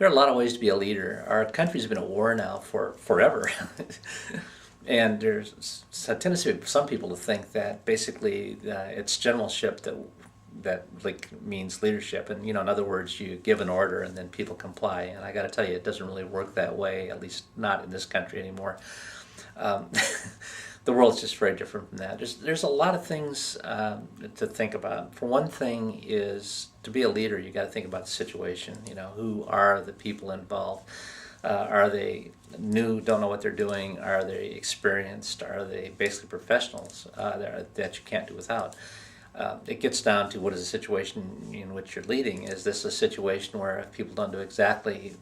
There are a lot of ways to be a leader. Our country's been at war now for forever. And there's a tendency of some people to think that basically it's generalship that like means leadership, and in other words, you give an order and then people comply. And I got to tell you, it doesn't really work that way, at least not in this country anymore. Um, the world's just very different from that. There's a lot of things to think about. For one thing, is to be a leader, you got to think about the situation. Who are the people involved? Are they new, don't know what they're doing? Are they experienced? Are they basically professionals that you can't do without? It gets down to what is the situation in which you're leading. Is this a situation where if people don't do exactly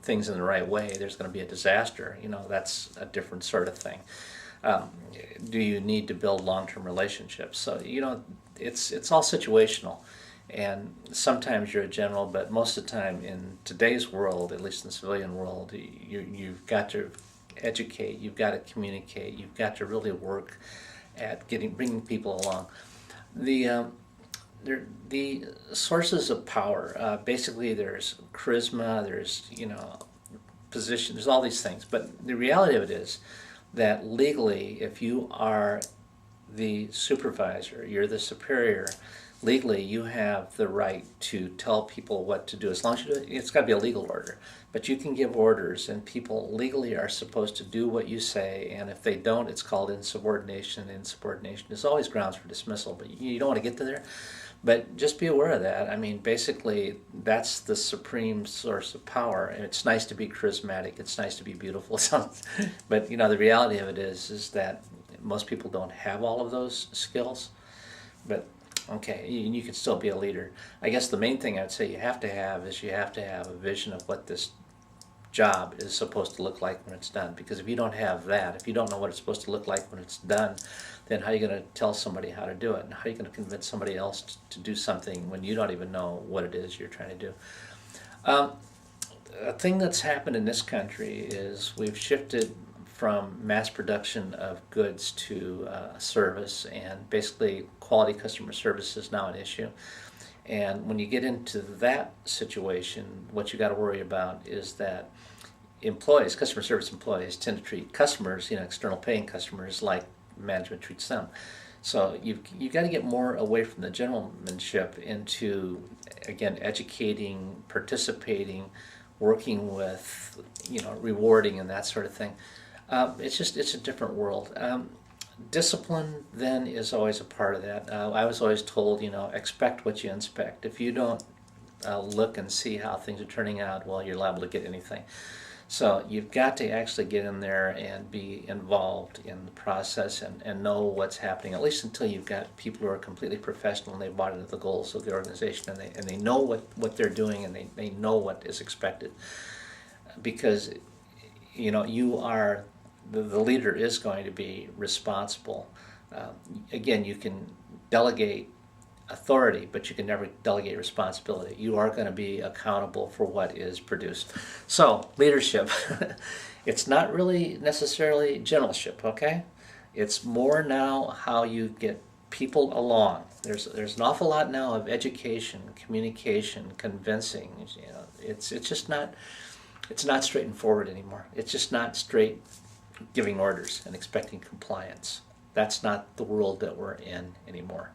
things in the right way, there's going to be a disaster? That's a different sort of thing. Um, do you need to build long-term relationships? So it's all situational. And sometimes you're a general, but most of the time in today's world, at least in the civilian world, you've got to educate, you've got to communicate, you've got to really work at bringing people along. The the sources of power, basically, there's charisma, there's position, there's all these things. But the reality of it is that legally, if you are the supervisor, you're the superior. Legally, you have the right to tell people what to do. As long as you do it, it's got to be a legal order. But you can give orders, and people legally are supposed to do what you say. And if they don't, it's called insubordination. Insubordination is always grounds for dismissal, but you don't want to get to there. But just be aware of that. I mean, basically, that's the supreme source of power. And it's nice to be charismatic. It's nice to be beautiful. But the reality of it is that most people don't have all of those skills. But okay, you can still be a leader. I guess the main thing I'd say you have to have a vision of what this job is supposed to look like when it's done. Because if you don't have that, if you don't know what it's supposed to look like when it's done, then how are you going to tell somebody how to do it? And how are you going to convince somebody else to do something when you don't even know what it is you're trying to do? Um, a thing that's happened in this country is we've shifted from mass production of goods to service, and basically quality customer service is now an issue. And when you get into that situation, what you got to worry about is that employees, customer service employees, tend to treat customers, external paying customers, like management treats them. So you've got to get more away from the gentlemanship into, again, educating, participating, working with, rewarding and that sort of thing. It's a different world. Discipline then is always a part of that. I was always told, expect what you inspect. If you don't look and see how things are turning out, well, you're liable to get anything. So you've got to actually get in there and be involved in the process and know what's happening, at least until you've got people who are completely professional and they've bought into the goals of the organization, and they know what they're doing, and they know what is expected. Because, you are, the leader is going to be responsible. Again, you can delegate authority, but you can never delegate responsibility. You are going to be accountable for what is produced. So, leadership, it's not really necessarily generalship, okay? It's more now how you get people along. There's an awful lot now of education, communication, convincing. It's just not, it's not straight and forward anymore. It's just not straight giving orders and expecting compliance. That's not the world that we're in anymore.